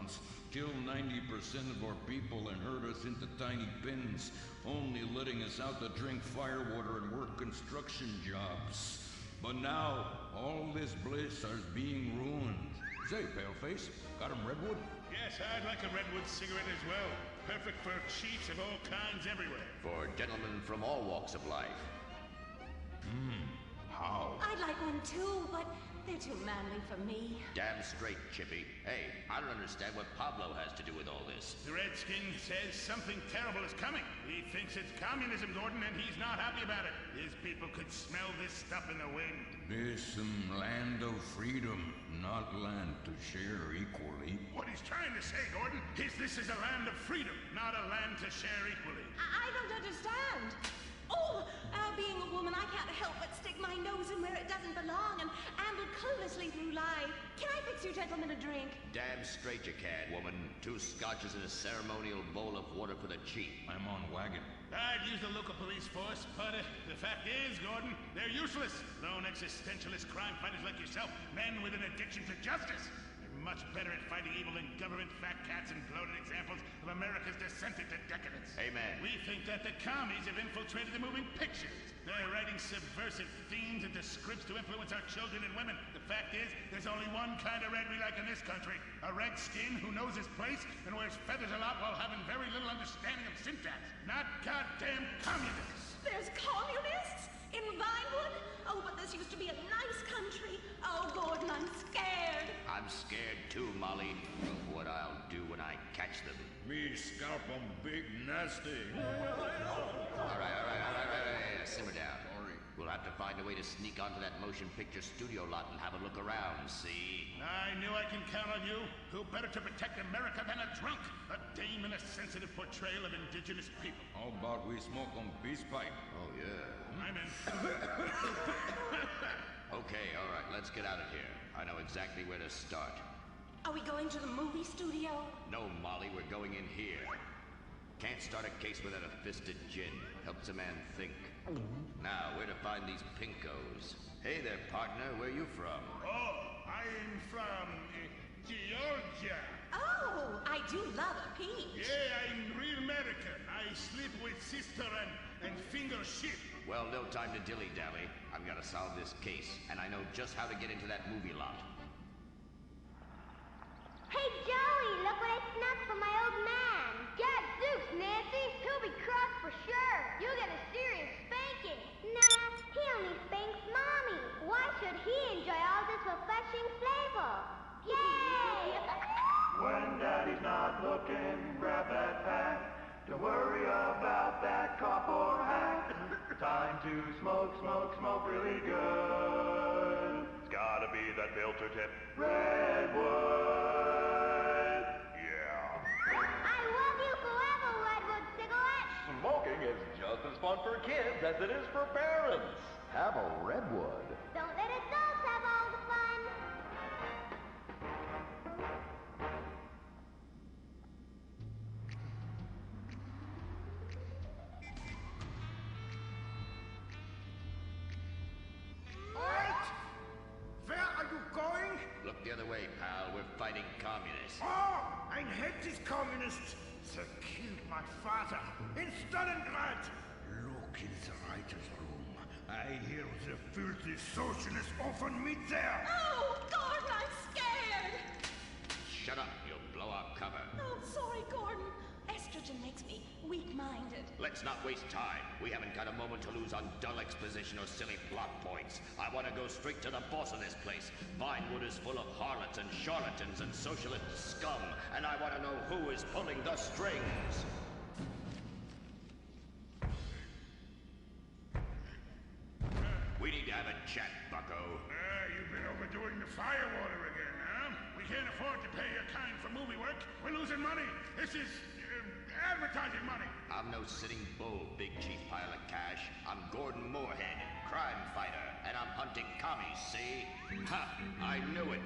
restaurants, kill 90% of our people and herd us into tiny pens, only letting us out to drink firewater and work construction jobs. But now, all this bliss is being ruined. Say, Paleface, got him redwood? Yes, I'd like a redwood cigarette as well. Perfect for chiefs of all kinds everywhere. For gentlemen from all walks of life. How? I'd like one too, but they're too manly for me. Damn straight, Chippy. Hey, I don't understand what Pablo has to do with all this. The Redskin says something terrible is coming. He thinks it's communism, Gordon, and he's not happy about it. His people could smell this stuff in the wind. This land of freedom, not land to share equally. What he's trying to say, Gordon, is this is a land of freedom, not a land to share equally. I don't understand. Oh, being a woman, I can't help but stick my nose in where it doesn't belong and amble cluelessly through life. Can I fix you gentlemen a drink? Damn straight you can, woman. 2 scotches and a ceremonial bowl of water for the chief. I'm on wagon. I'd use the local police force, but the fact is, Gordon, they're useless. Lone existentialist crime fighters like yourself, men with an addiction to justice. They're much better at fighting evil than government fat cats and bloated examples of America's descent into decadence. Amen. We think that the commies have infiltrated the moving pictures. They're writing subversive themes into scripts to influence our children and women. The fact is, there's only one kind of red we like in this country. A redskin who knows his place and wears feathers a lot while having very little understanding of syntax. Not goddamn communists. There's communists? In Vinewood? Oh, but this used to be a nice country. Oh, Gordon, I'm scared. I'm scared too, Molly, of what I'll do when I catch them. Me scalp 'em big nasty. All right. Simmer down. Sorry. We'll have to find a way to sneak onto that motion picture studio lot and have a look around, see? I knew I can count on you. Who better to protect America than a drunk? A dame in a sensitive portrayal of indigenous people. How about we smoke 'em peace pipe? Oh, yeah. I'm in. Okay, all right, let's get out of here. I know exactly where to start. Are we going to the movie studio? No, Molly, we're going in here. Can't start a case without a fisted gin. Helps a man think. Now, where to find these pinkos? Hey there, partner, where you from? Oh, I'm from Georgia. Oh, I do love a peach. Yeah, I'm real American. I sleep with sister and finger ship. Well, no time to dilly-dally. I've got to solve this case, and I know just how to get into that movie lot. Hey, Joey, look what I snapped from my old man. Gadzooks, Nancy. He'll be cross for sure. You'll get a serious spanking. Nah, he only spanks Mommy. Why should he enjoy all this refreshing flavor? Yay! When Daddy's not looking, grab that pack. Don't worry about that cop or hack. Time to smoke really good. It's gotta be that filter tip. Redwood. Yeah. I love you forever, Redwood cigarette. Smoking is just as fun for kids as it is for parents. Have a Redwood. Don't let adults have all the fun. Halt! Where are you going? Look the other way, pal. We're fighting communists. Oh, I hate these communists. They killed my father in Stalingrad. Look in the writer's room. I hear the filthy socialists often meet there. Oh, Gordon, I'm scared. Shut up, you'll blow our cover. Oh, sorry, Gordon. Estrogen makes me weak-minded. Let's not waste time. We haven't got a moment to lose on dull exposition or silly plot points. I want to go straight to the boss of this place. Vinewood is full of harlots and charlatans and socialist scum, and I want to know who is pulling the strings. We need to have a chat, bucko. You've been overdoing the firewater again, huh? We can't afford to pay your kind for movie work. We're losing money. This is advertising money. I'm no sitting bull, big chief pile of cash. I'm Gordon Moorhead, crime fighter, and I'm hunting commies, see? Ha! I knew it.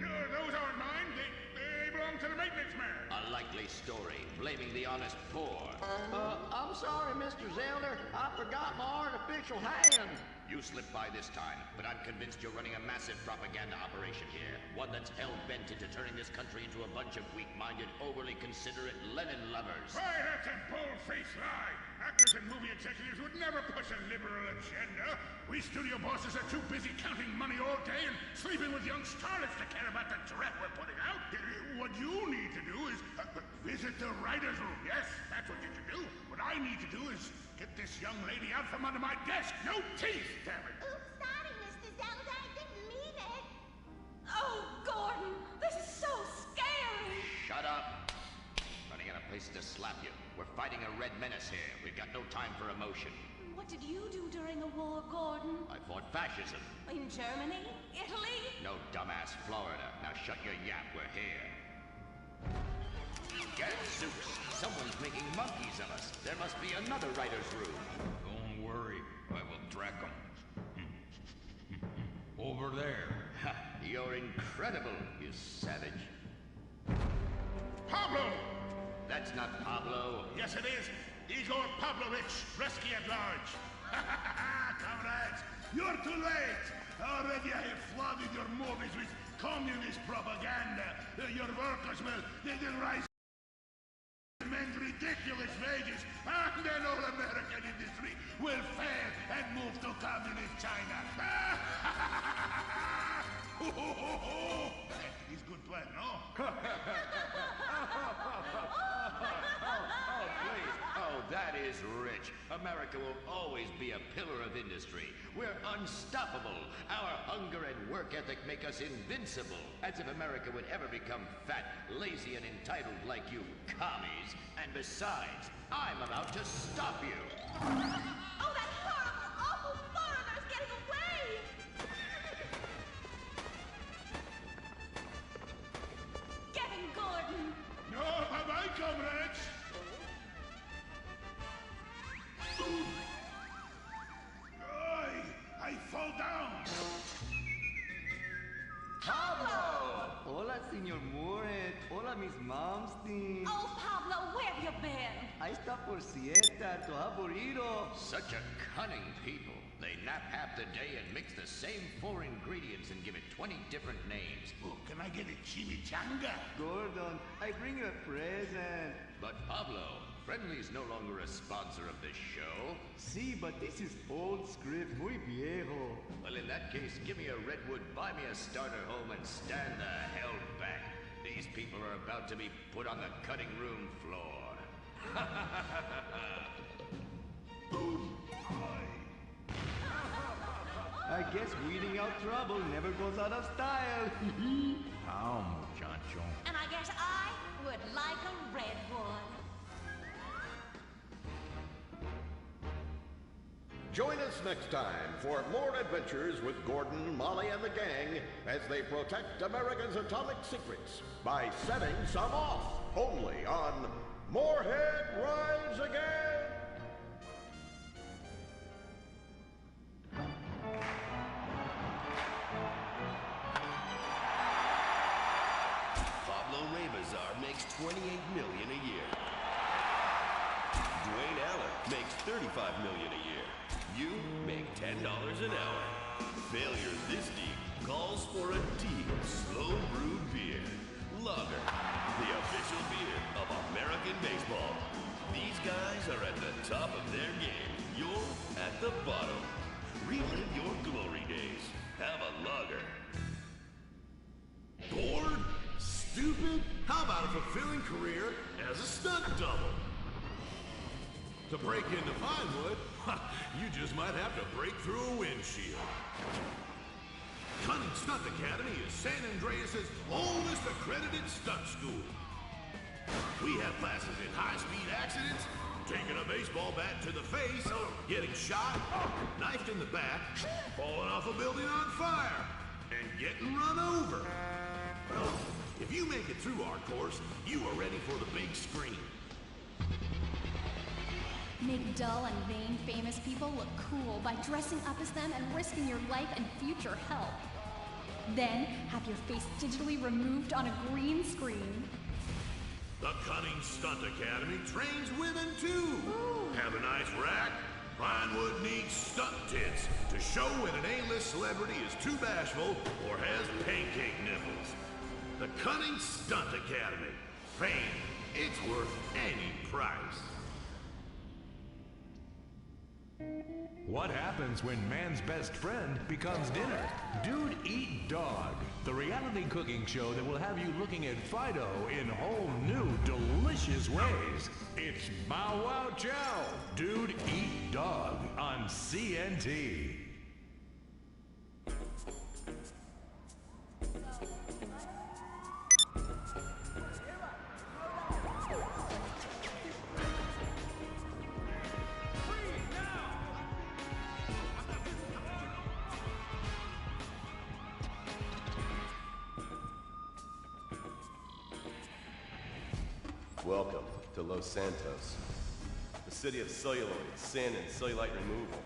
Those aren't mine. They belong to the maintenance man. A likely story, blaming the honest poor. I'm sorry, Mr. Zelder. I forgot my artificial hand. You slipped by this time, but I'm convinced you're running a massive propaganda operation here. One that's hell-bent into turning this country into a bunch of weak-minded, overly considerate Lenin lovers. Why, that's a bull-faced lie! Actors and movie executives would never push a liberal agenda. We studio bosses are too busy counting money all day and sleeping with young starlets to care about the threat we're putting out. What you need to do is visit the writer's room. Yes, that's what you should do. What I need to do is get this young lady out from under my desk. No teeth, damn it. Oops, sorry, Mr. Zelda. I didn't mean it. Oh, Gordon, this is so scary. Shut up. Running out of places to slap you. We're fighting a red menace here. We've got no time for emotion. What did you do during the war, Gordon? I fought fascism. In Germany? Italy? No, dumbass, Florida. Now shut your yap. We're here. Gadzooks! Someone's making monkeys of us. There must be another writer's room. Don't worry, I will track them. Over there. Ha! You're incredible, you savage. Pablo! That's not Pablo. Yes, it is. Igor Pavlovich, Rescue at Large. Comrades, you're too late. Already I have flooded your movies with communist propaganda. Your workers they'll rise demand ridiculous wages, and then all American industry will fail and move to communist China. He's a good plan, no? Oh, please. Oh, that is rich. America will always be a pillar of industry. We're unstoppable. Our hunger and work ethic make us invincible. As if America would ever become fat, lazy, and entitled like you commies. And besides, I'm about to stop you. Oh, that horrible, awful foreigner's getting away! Get him, Gordon! No, bye-bye, comrades. I fall down. Pablo! Hola, Señor Moret. Hola, Miss Momstein. Oh, Pablo, where have you been? Ahí está por siesta, tu aburrido. Such a cunning people. They nap half the day and mix the same 4 ingredients and give it 20 different names. Oh, can I get a chimichanga? Gordon, I bring you a present. But Pablo, Friendly is no longer a sponsor of this show. Sí, but this is old script, muy viejo. Well, in that case, give me a redwood, buy me a starter home, and stand the hell back. These people are about to be put on the cutting room floor. I guess weeding out trouble never goes out of style. How, muchacho? And I guess I would like a redwood. Join us next time for more adventures with Gordon, Molly, and the gang as they protect America's atomic secrets by setting some off, only on Morehead Rides Again! Pablo Rebazar makes $28 million a year. Dwayne Aller makes $35 million a year. You make $10 an hour. Failure this deep calls for a deep, slow-brewed beer. Lager, the official beer of American baseball. These guys are at the top of their game. You're at the bottom. Relive your glory days. Have a lager. Bored? Stupid? How about a fulfilling career as a stunt double? To break into Vinewood, you just might have to break through a windshield. Cunning Stunt Academy is San Andreas' oldest accredited stunt school. We have classes in high-speed accidents, taking a baseball bat to the face, getting shot, knifed in the back, falling off a building on fire, and getting run over. If you make it through our course, you are ready for the big screen. Make dull and vain famous people look cool by dressing up as them and risking your life and future health. Then, have your face digitally removed on a green screen. The Cunning Stunt Academy trains women too. Ooh. Have a nice rack, Pinewood needs stunt tits to show when an A-list celebrity is too bashful or has pancake nipples. The Cunning Stunt Academy. Fame, it's worth any price. What happens when man's best friend becomes dinner? Dude Eat Dog, the reality cooking show that will have you looking at Fido in whole new, delicious ways. It's Bow Wow Chow, Dude Eat Dog on CNT. Welcome to LosSantos, the city of celluloid, sin, and cellulite removal.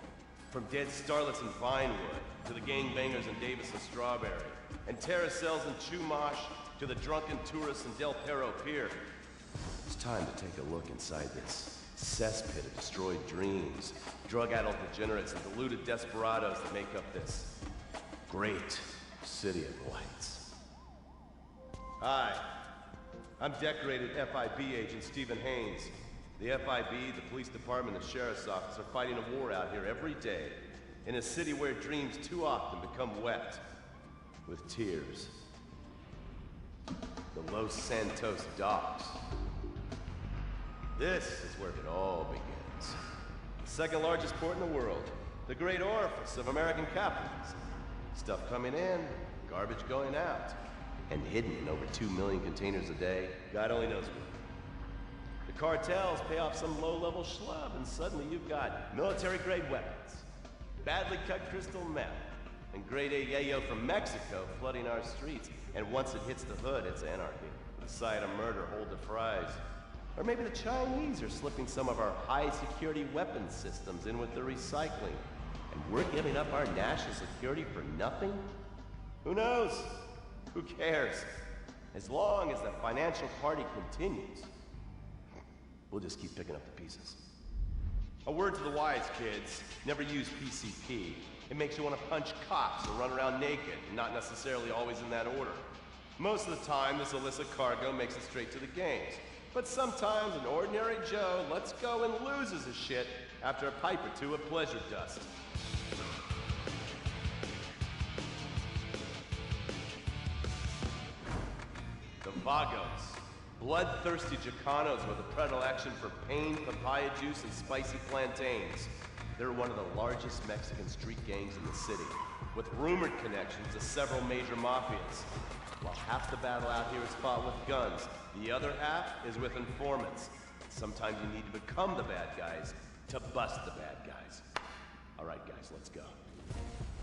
From dead starlets in Vinewood, to the gangbangers in Davis and Strawberry, and terracels in Chumash, to the drunken tourists in Del Perro Pier. It's time to take a look inside this cesspit of destroyed dreams, drug-addled degenerates, and deluded desperados that make up this great city of lights. Hi. I'm decorated FIB agent Stephen Haynes. The FIB, the police department, and the sheriff's office are fighting a war out here every day in a city where dreams too often become wet with tears. The LosSantos docks. This is where it all begins. The second largest port in the world. The great orifice of American capitalism. Stuff coming in, garbage going out. And hidden in over 2 million containers a day, God only knows where. The cartels pay off some low-level schlub, and suddenly you've got military-grade weapons, badly cut crystal meth, and grade A yayo from Mexico flooding our streets. And once it hits the hood, it's anarchy. The side of murder, hold the fries. Or maybe the Chinese are slipping some of our high-security weapons systems in with the recycling, and we're giving up our national security for nothing? Who knows? Who cares? As long as the financial party continues, we'll just keep picking up the pieces. A word to the wise, kids. Never use PCP. It makes you want to punch cops or run around naked, and not necessarily always in that order. Most of the time, this illicit cargo makes it straight to the games. But sometimes an ordinary Joe lets go and loses his shit after a pipe or two of pleasure dust. Vagos, bloodthirsty Chicanos with a predilection for pain, papaya juice, and spicy plantains. They're one of the largest Mexican street gangs in the city, with rumored connections to several major mafias. While half the battle out here is fought with guns, the other half is with informants. Sometimes you need to become the bad guys to bust the bad guys. All right, guys, let's go.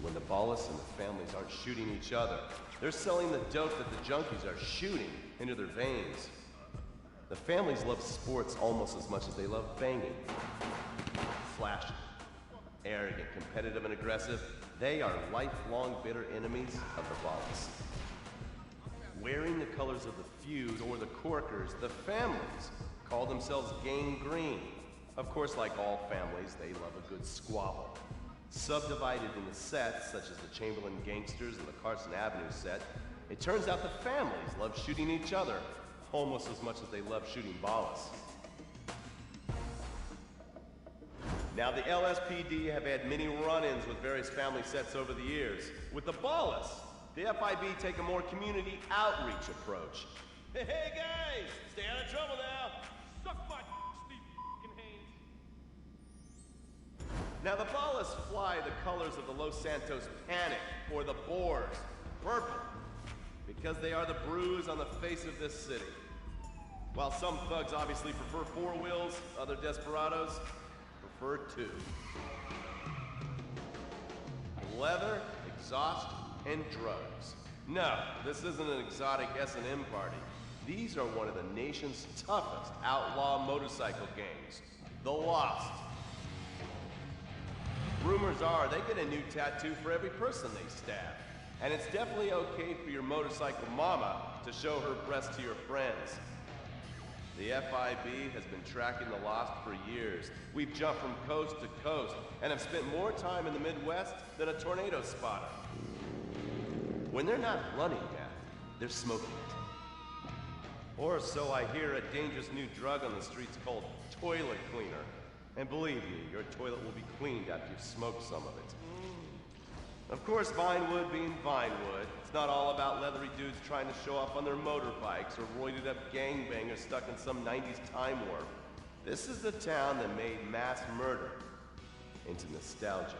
When the Ballas and the families aren't shooting each other, they're selling the dope that the junkies are shooting into their veins. The families love sports almost as much as they love banging. Flashy, arrogant, competitive, and aggressive, they are lifelong bitter enemies of the Ballas. Wearing the colors of the feud or the corkers, the families call themselves Gang Green. Of course, like all families, they love a good squabble. Subdivided into sets, such as the Chamberlain Gangsters and the Carson Avenue set, it turns out the families love shooting each other almost as much as they love shooting Ballas. Now, the LSPD have had many run-ins with various family sets over the years. With the Ballas, the FIB take a more community outreach approach. Hey guys, stay out of trouble now. Suck my Steve Haynes. Now, the Ballas fly the colors of the LosSantos Panic, or the Boars, purple, because they are the bruise on the face of this city. While some thugs obviously prefer 4 wheels, other desperados prefer 2. Leather, exhaust, and drugs. No, this isn't an exotic S&M party. These are one of the nation's toughest outlaw motorcycle gangs, the Lost. Rumors are they get a new tattoo for every person they stab. And it's definitely okay for your motorcycle mama to show her breast to your friends. The FIB has been tracking the Lost for years. We've jumped from coast to coast and have spent more time in the Midwest than a tornado spotter. When they're not running meth, they're smoking it. Or so I hear, a dangerous new drug on the streets called toilet cleaner. And believe me, your toilet will be cleaned after you've smoked some of it. Of course, Vinewood being Vinewood, it's not all about leathery dudes trying to show off on their motorbikes or roided up gangbangers stuck in some 90s time warp. This is the town that made mass murder into nostalgia.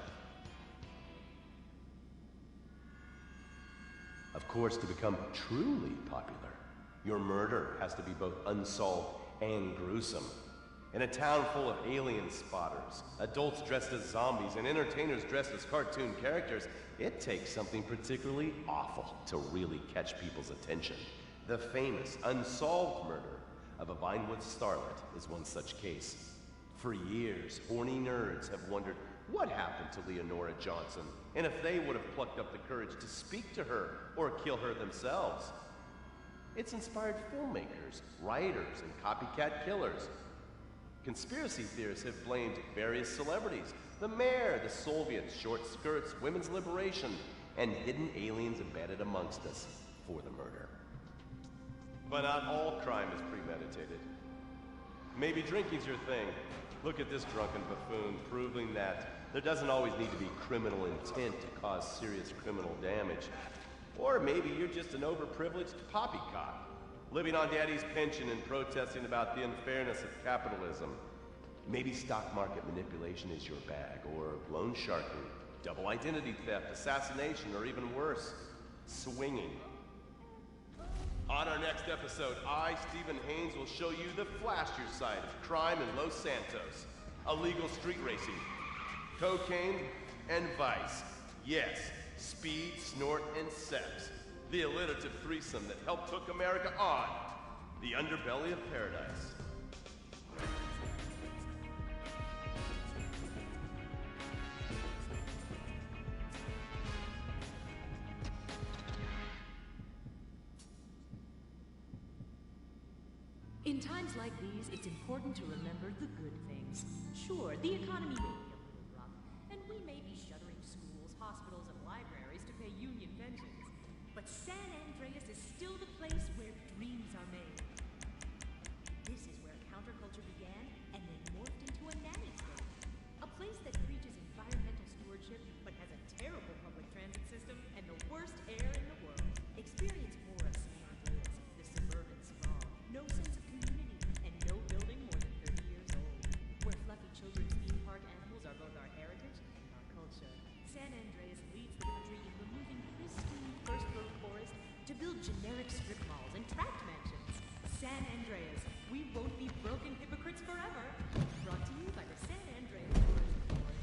Of course, to become truly popular, your murder has to be both unsolved and gruesome. In a town full of alien spotters, adults dressed as zombies, and entertainers dressed as cartoon characters, it takes something particularly awful to really catch people's attention. The famous, unsolved murder of a Vinewood starlet is one such case. For years, horny nerds have wondered what happened to Leonora Johnson, and if they would have plucked up the courage to speak to her or kill her themselves. It's inspired filmmakers, writers, and copycat killers. Conspiracy theorists have blamed various celebrities, the mayor, the Soviets, short skirts, women's liberation, and hidden aliens embedded amongst us for the murder. But not all crime is premeditated. Maybe drinking's your thing. Look at this drunken buffoon, proving that there doesn't always need to be criminal intent to cause serious criminal damage. Or maybe you're just an overprivileged poppycock, living on daddy's pension and protesting about the unfairness of capitalism. Maybe stock market manipulation is your bag, or loan sharking, double identity theft, assassination, or even worse, swinging. On our next episode, I, Stephen Haynes, will show you the flashier side of crime in LosSantos. Illegal street racing, cocaine, and vice. Yes, speed, snort, and sex. The alliterative threesome that helped hook America on the underbelly of paradise. In times like these, it's important to remember the good things. Sure, the economy may be a little rough, and we may be shuttering schools, hospitals, and libraries to pay union pensions. But San Andreas is still the place where dreams are made. This is where counterculture began and then morphed into a nanny state. A place that preaches environmental stewardship but has a terrible public transit system and the worst air in the world. Experience more of San Andreas, the suburban sprawl. No sense of community and no building more than 30 years old. Where fluffy children's theme park animals are both our heritage and our culture. San Andreas leads the country in removing pristine first-world forests to build generic strip malls and tract mansions. San Andreas, we won't be broken hypocrites forever. Brought to you by the San Andreas Tourism Board.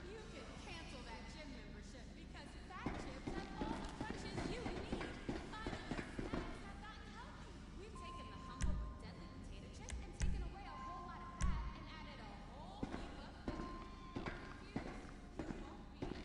You can cancel that gym membership because Fat Chips have all the crunches you need. Finally, snacks have gotten healthy. We've taken the humble but deadly potato chip and taken away a whole lot of fat and added a whole heap of fat. Confused? You won't be.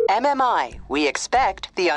MMI, we expect the